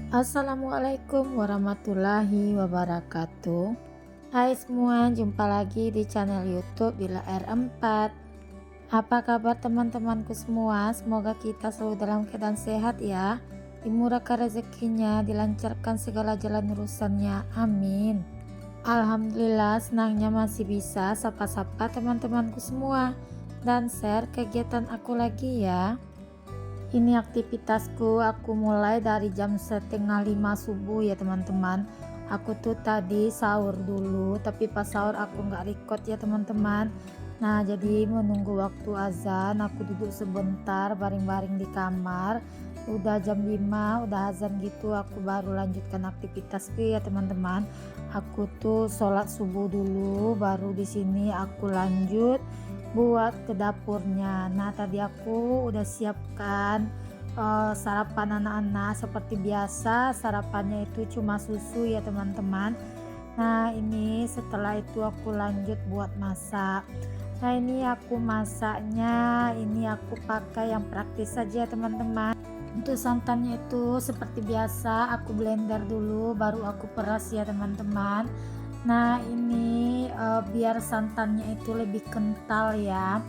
Assalamualaikum warahmatullahi wabarakatuh. Hai semua, jumpa lagi di channel YouTube Bila R4. Apa kabar teman-temanku semua? Semoga kita selalu dalam keadaan sehat ya. Dimurahkan rezekinya, dilancarkan segala jalan urusannya. Amin. Alhamdulillah, senangnya masih bisa sapa-sapa teman-temanku semua dan share kegiatan aku lagi ya. Ini aktivitasku, aku mulai dari jam setengah 5 subuh ya teman-teman. Aku tuh tadi sahur dulu, tapi pas sahur aku nggak record ya teman-teman. Nah, jadi menunggu waktu azan, aku duduk sebentar baring-baring di kamar. Udah jam 5, udah azan gitu, aku baru lanjutkan aktivitasku ya teman-teman. Aku tuh sholat subuh dulu, baru di sini aku lanjut buat ke dapurnya. Nah, tadi aku udah siapkan sarapan anak-anak. Seperti biasa sarapannya itu cuma susu ya teman-teman. Nah, ini setelah itu aku lanjut buat masak. Nah, ini aku masaknya, ini aku pakai yang praktis saja teman-teman. Untuk santannya itu seperti biasa aku blender dulu, baru aku peras ya teman-teman. Nah, ini biar santannya itu lebih kental ya.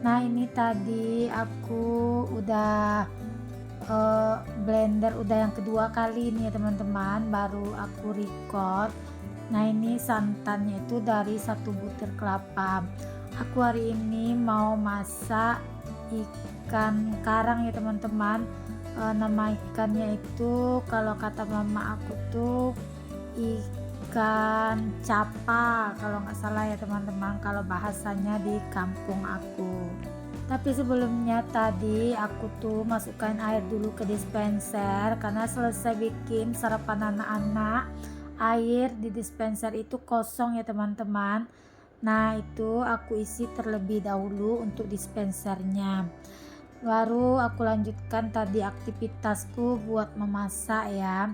Nah, ini tadi aku udah blender udah yang kedua kali ini ya teman-teman, baru aku record. Nah, ini santannya itu dari 1 butir kelapa. Aku hari ini mau masak ikan karang ya teman-teman. Nama ikannya itu kalau kata mama aku tuh ikan capa kalau nggak salah ya teman-teman, kalau bahasanya di kampung aku. Tapi sebelumnya tadi aku tuh masukkan air dulu ke dispenser karena selesai bikin sarapan anak-anak, air di dispenser itu kosong ya teman-teman. Nah, itu aku isi terlebih dahulu untuk dispensernya, baru aku lanjutkan tadi aktivitasku buat memasak ya.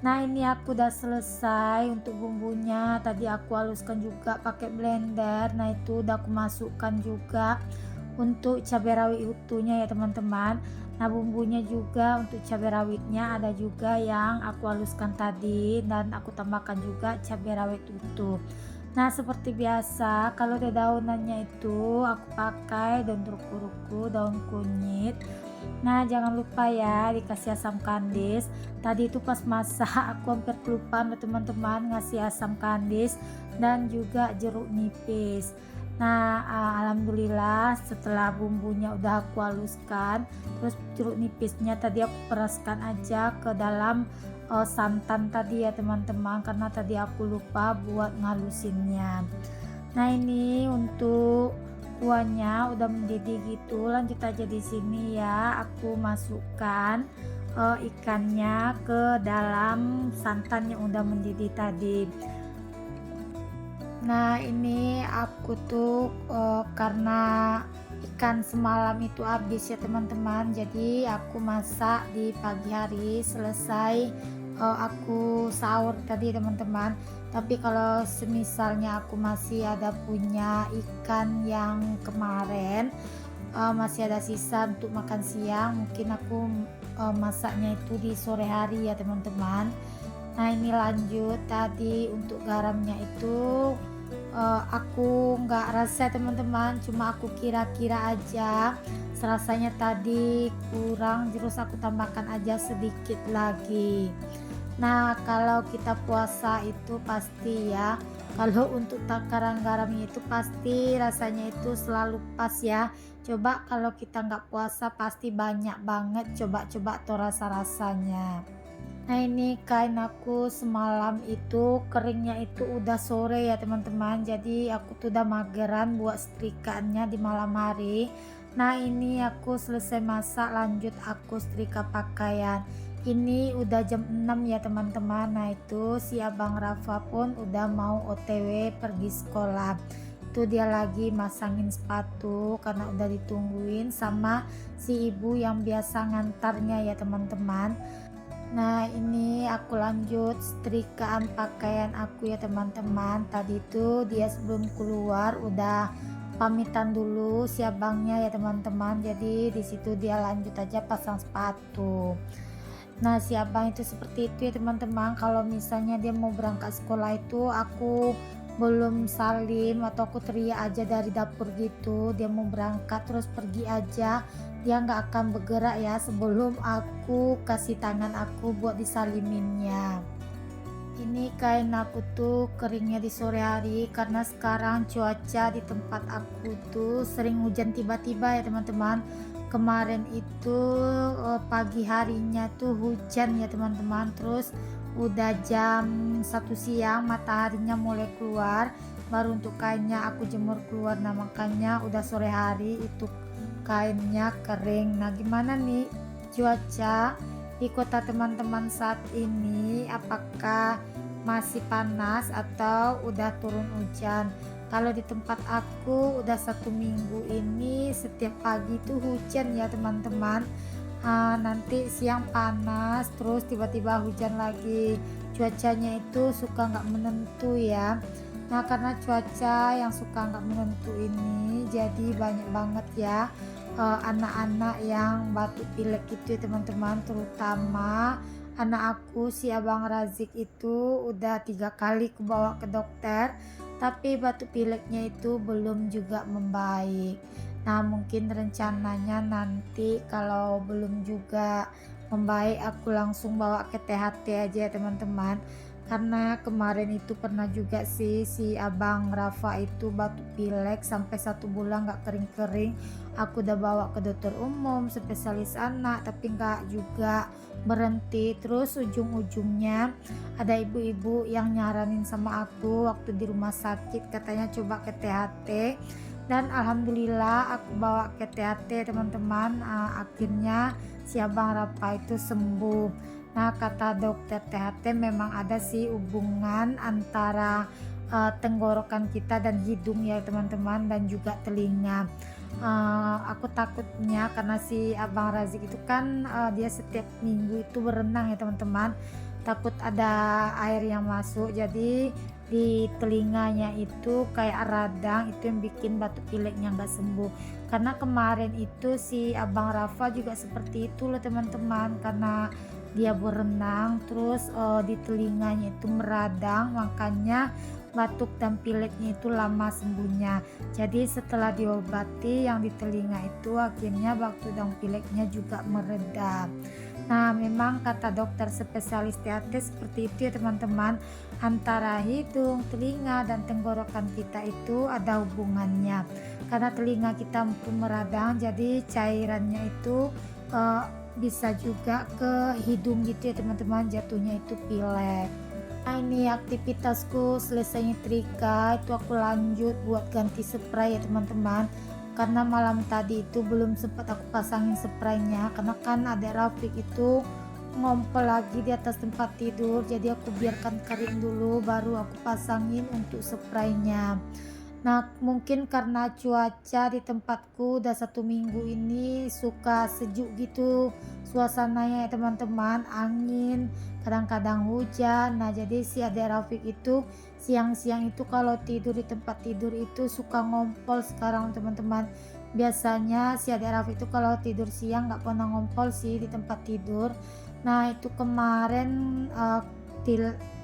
Nah, ini aku udah selesai untuk bumbunya, tadi aku haluskan juga pakai blender. Nah, itu udah aku masukkan juga untuk cabai rawit utuhnya ya teman-teman. Nah, bumbunya juga untuk cabai rawitnya ada juga yang aku haluskan tadi, dan aku tambahkan juga cabai rawit utuh. Nah, seperti biasa kalau daunannya itu aku pakai daun ruku-ruku, daun kunyit. Nah, jangan lupa ya dikasih asam kandis. Tadi itu pas masak aku hampir kelupaan teman-teman ngasih asam kandis dan juga jeruk nipis. Nah, alhamdulillah setelah bumbunya udah aku haluskan, terus jeruk nipisnya tadi aku peraskan aja ke dalam santan tadi ya teman-teman, karena tadi aku lupa buat ngalusinnya. Nah, ini untuk kuahnya udah mendidih gitu, lanjut aja di sini ya. Aku masukkan ikannya ke dalam santan yang udah mendidih tadi. Nah, ini aku tuh karena ikan semalam itu habis ya teman-teman, jadi aku masak di pagi hari selesai aku sahur tadi teman-teman. Tapi kalau semisalnya aku masih ada punya ikan yang kemarin masih ada sisa untuk makan siang, mungkin aku masaknya itu di sore hari ya teman-teman. Nah, ini lanjut tadi untuk garamnya itu aku nggak rasa teman-teman, cuma aku kira-kira aja serasanya tadi kurang, terus aku tambahkan aja sedikit lagi. Nah, kalau kita puasa itu pasti ya, kalau untuk takaran garamnya itu pasti rasanya itu selalu pas ya. Coba kalau kita nggak puasa pasti banyak banget coba-coba tuh rasa-rasanya. Nah, ini kain aku semalam itu keringnya itu udah sore ya teman-teman, jadi aku tuh udah mageran buat setrikaannya di malam hari. Nah, ini aku selesai masak, lanjut aku setrika pakaian. Ini udah jam 6 ya teman-teman. Nah, itu si abang Rafa pun udah mau OTW pergi sekolah. Itu dia lagi masangin sepatu karena udah ditungguin sama si ibu yang biasa ngantarnya ya teman-teman. Nah, ini aku lanjut setrikaan pakaian aku ya teman-teman. Tadi itu dia sebelum keluar udah pamitan dulu si abangnya ya teman-teman. Jadi di situ dia lanjut aja pasang sepatu. Nah, si abang itu seperti itu ya teman-teman, kalau misalnya dia mau berangkat sekolah itu aku belum salim atau aku teriak aja dari dapur gitu, dia mau berangkat terus pergi aja, dia nggak akan bergerak ya sebelum aku kasih tangan aku buat disaliminnya. Ini kain aku tuh keringnya di sore hari karena sekarang cuaca di tempat aku tuh sering hujan tiba-tiba ya teman-teman. Kemarin itu pagi harinya tuh hujan ya teman-teman. Terus udah jam 1 siang mataharinya mulai keluar. Baru untuk kainnya aku jemur keluar. Nah makanya udah sore hari itu kainnya kering. Nah gimana nih cuaca di kota teman-teman saat ini, apakah masih panas atau udah turun hujan? Kalau di tempat aku udah 1 minggu ini setiap pagi itu hujan ya teman-teman. Nanti siang panas terus tiba-tiba hujan lagi, cuacanya itu suka nggak menentu ya. Nah karena cuaca yang suka nggak menentu ini jadi banyak banget ya anak-anak yang batuk pilek itu ya teman-teman, terutama anak aku si abang Razik itu udah 3 kali aku bawa ke dokter tapi batuk pileknya itu belum juga membaik. Nah mungkin rencananya nanti kalau belum juga membaik aku langsung bawa ke THT aja ya teman-teman, karena kemarin itu pernah juga sih si abang Rafa itu batuk pilek sampai 1 bulan nggak kering-kering. Aku udah bawa ke dokter umum spesialis anak tapi nggak juga berhenti, terus ujung-ujungnya ada ibu-ibu yang nyaranin sama aku waktu di rumah sakit katanya coba ke THT, dan alhamdulillah aku bawa ke THT teman-teman. Akhirnya si abang Rafa itu sembuh. Nah kata dokter THT memang ada sih hubungan antara tenggorokan kita dan hidung ya teman-teman, dan juga telinga. Aku takutnya karena si abang Razik itu kan dia setiap minggu itu berenang ya teman-teman, takut ada air yang masuk jadi di telinganya itu kayak radang, itu yang bikin batuk pileknya nggak sembuh. Karena kemarin itu si abang Rafa juga seperti itu loh teman-teman, karena dia berenang terus di telinganya itu meradang, makanya batuk dan pileknya itu lama sembuhnya. Jadi setelah diobati yang di telinga itu akhirnya batuk dan pileknya juga mereda. Nah memang kata dokter spesialis THT seperti itu ya teman-teman, antara hidung, telinga dan tenggorokan kita itu ada hubungannya. Karena telinga kita meradang jadi cairannya itu eh, bisa juga ke hidung gitu ya teman-teman, jatuhnya itu pilek. Nah ini aktivitasku selesai nyetrika itu aku lanjut buat ganti spray ya teman-teman, karena malam tadi itu belum sempat aku pasangin spraynya karena kan ada Rafiq itu ngompol lagi di atas tempat tidur, jadi aku biarkan kering dulu baru aku pasangin untuk spraynya. Nah mungkin karena cuaca di tempatku udah 1 minggu ini suka sejuk gitu suasananya ya teman-teman, angin kadang-kadang hujan. Nah jadi si adek Rafiq itu siang-siang itu kalau tidur di tempat tidur itu suka ngompol sekarang teman-teman. Biasanya si adek Rafiq itu kalau tidur siang nggak pernah ngompol sih di tempat tidur. Nah itu kemarin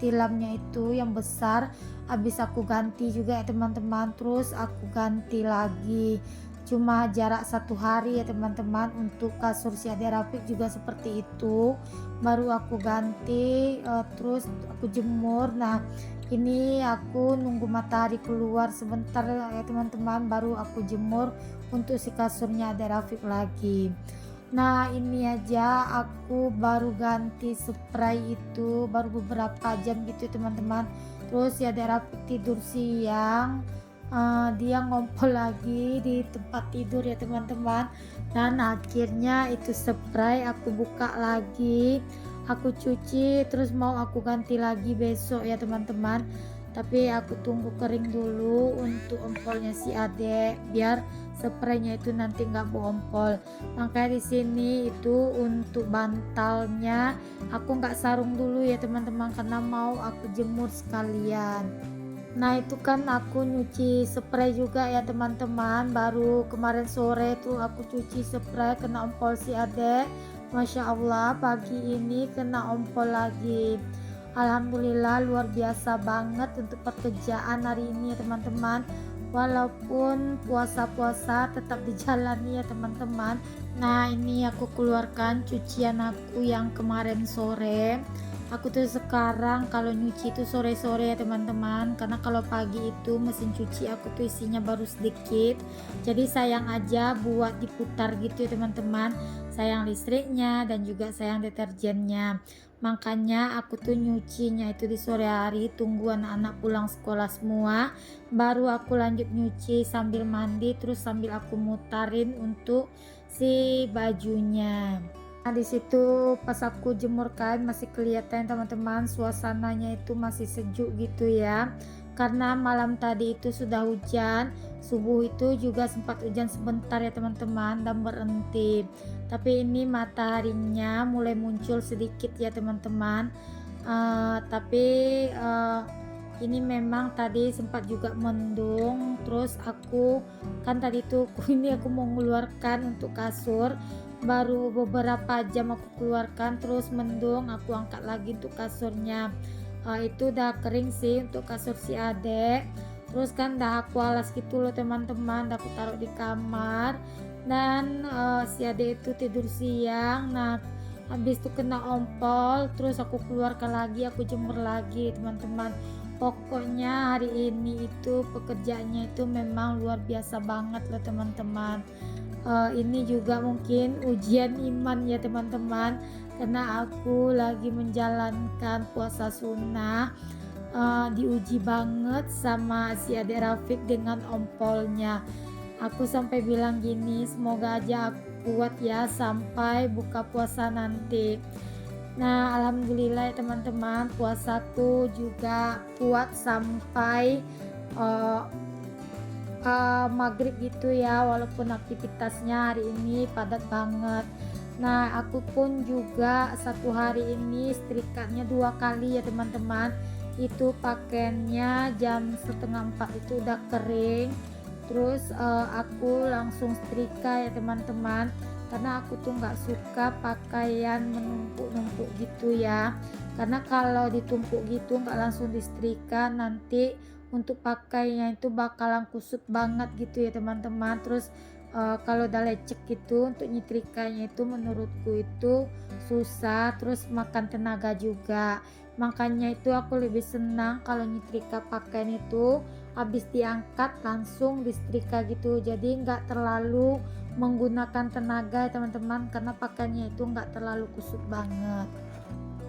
tilamnya itu yang besar habis aku ganti juga ya teman-teman, terus aku ganti lagi cuma jarak 1 hari ya teman-teman. Untuk kasur si Ade Rafiq juga seperti itu, baru aku ganti terus aku jemur. Nah ini aku nunggu matahari keluar sebentar ya teman-teman baru aku jemur untuk si kasurnya Ade Rafiq lagi. Nah ini aja aku baru ganti spray itu baru beberapa jam gitu teman-teman. Terus ya daerah tidur siang dia ngompol lagi di tempat tidur ya teman-teman, dan akhirnya itu spray aku buka lagi, aku cuci terus mau aku ganti lagi besok ya teman-teman, tapi aku tunggu kering dulu untuk empolnya si adek biar spraynya itu nanti nggak bompol. Makanya di sini itu untuk bantalnya aku nggak sarung dulu ya teman-teman karena mau aku jemur sekalian. Nah itu kan aku nyuci spray juga ya teman-teman, baru kemarin sore tuh aku cuci spray kena ompol si adek, Masya Allah, pagi ini kena ompol lagi. Alhamdulillah, luar biasa banget untuk pekerjaan hari ini ya teman-teman. Walaupun puasa-puasa tetap dijalani ya teman-teman. Nah, ini aku keluarkan cucian aku yang kemarin sore. Aku tuh sekarang kalau nyuci itu sore-sore ya teman-teman, karena kalau pagi itu mesin cuci aku tuh isinya baru sedikit, jadi sayang aja buat diputar gitu ya teman-teman, sayang listriknya dan juga sayang deterjennya. Makanya aku tuh nyucinya itu di sore hari, tunggu anak-anak pulang sekolah semua, baru aku lanjut nyuci sambil mandi, terus sambil aku mutarin untuk si bajunya. Nah, di situ pas aku jemur kain masih kelihatan teman-teman, suasananya itu masih sejuk gitu ya. Karena malam tadi itu sudah hujan, subuh itu juga sempat hujan sebentar ya teman-teman dan berhenti. Tapi ini mataharinya mulai muncul sedikit ya teman-teman. Tapi ini memang tadi sempat juga mendung. Terus aku kan tadi tuh ini aku mau mengeluarkan untuk kasur, baru beberapa jam aku keluarkan terus mendung, aku angkat lagi untuk kasurnya. Itu udah kering sih untuk kasur si adek, terus kan udah aku alas gitu loh teman-teman, udah aku taruh di kamar. Dan si adek itu tidur siang. Nah, habis itu kena ompol, terus aku keluarkan lagi, aku jemur lagi teman-teman. Pokoknya hari ini itu pekerjaannya itu memang luar biasa banget loh teman-teman. Ini juga mungkin ujian iman ya teman-teman, karena aku lagi menjalankan puasa sunnah. Diuji banget sama si adik Rafiq dengan ompolnya. Aku sampai bilang gini, semoga aja aku kuat ya sampai buka puasa nanti. Nah, alhamdulillah ya teman-teman, puasaku juga kuat sampai uh, maghrib gitu ya, walaupun aktivitasnya hari ini padat banget. Nah, aku pun juga satu hari ini setrikanya 2 kali ya teman-teman. Itu pakaiannya jam setengah 4 itu udah kering, terus aku langsung setrika ya teman-teman, karena aku tuh nggak suka pakaian menumpuk-numpuk gitu ya, karena kalau ditumpuk gitu nggak langsung disetrika nanti untuk pakainya itu bakalan kusut banget gitu ya teman-teman. Terus kalau udah lecek gitu untuk nyetrikanya itu menurutku itu susah, terus makan tenaga juga. Makanya itu aku lebih senang kalau nyetrika pakaian itu habis diangkat langsung disetrika gitu, jadi nggak terlalu menggunakan tenaga ya teman-teman, karena pakaiannya itu nggak terlalu kusut banget.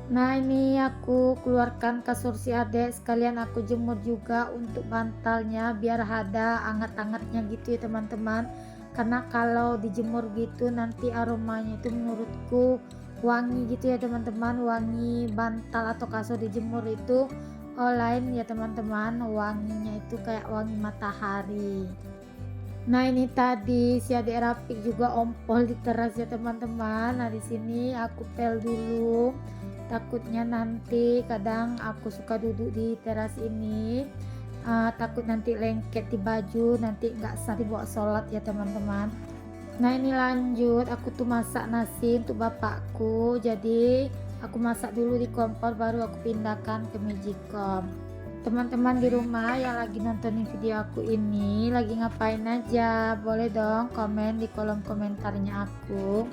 Nah, ini aku keluarkan kasur si adek, sekalian aku jemur juga untuk bantalnya biar ada anget-angetnya gitu ya teman-teman. Karena kalau dijemur gitu nanti aromanya itu menurutku wangi gitu ya teman-teman, wangi bantal atau kasur dijemur itu lain ya teman-teman, wanginya itu kayak wangi matahari. Nah, ini tadi si adik Rafiq juga ompol di teras ya teman-teman. Nah, di sini aku pel dulu. Takutnya nanti kadang aku suka duduk di teras ini. Takut nanti lengket di baju, nanti nggak sah dibawa sholat ya teman-teman. Nah, ini lanjut aku tuh masak nasi untuk bapakku. Jadi aku masak dulu di kompor, baru aku pindahkan ke Magicom. Teman-teman di rumah yang lagi nontonin video aku ini lagi ngapain aja? Boleh dong komen di kolom komentarnya aku.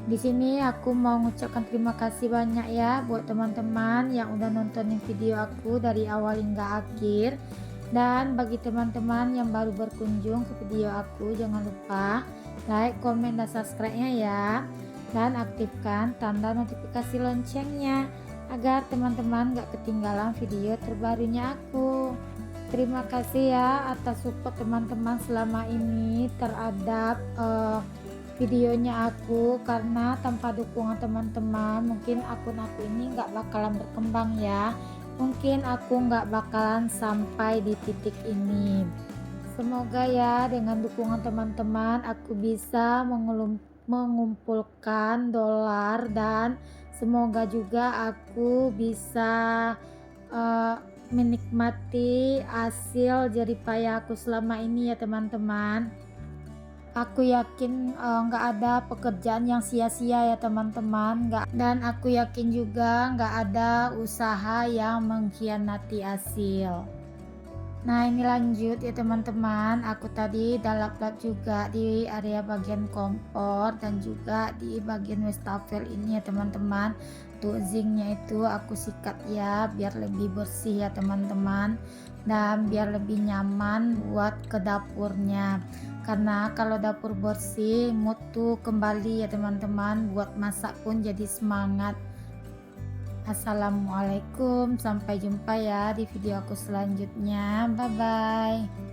Di sini aku mau mengucapkan terima kasih banyak ya buat teman-teman yang udah nontonin video aku dari awal hingga akhir. Dan bagi teman-teman yang baru berkunjung ke video aku, jangan lupa like, komen, dan subscribe-nya ya. Dan aktifkan tanda notifikasi loncengnya agar teman-teman gak ketinggalan video terbarunya aku. Terima kasih ya atas support teman-teman selama ini terhadap videonya aku, karena tanpa dukungan teman-teman mungkin akun aku ini gak bakalan berkembang ya, mungkin aku gak bakalan sampai di titik ini. Semoga ya dengan dukungan teman-teman aku bisa mengumpulkan dolar, dan semoga juga aku bisa menikmati hasil jerih payah aku selama ini ya teman-teman. Aku yakin nggak ada pekerjaan yang sia-sia ya teman-teman, dan aku yakin juga nggak ada usaha yang mengkhianati hasil. Nah ini lanjut ya teman-teman, aku tadi udah lap-lap juga di area bagian kompor dan juga di bagian wastafel ini ya teman-teman. Untuk zinknya itu aku sikat ya biar lebih bersih ya teman-teman, dan biar lebih nyaman buat ke dapurnya. Karena kalau dapur bersih mood tuh kembali ya teman-teman, buat masak pun jadi semangat. Assalamualaikum, sampai jumpa ya di video aku selanjutnya. Bye bye.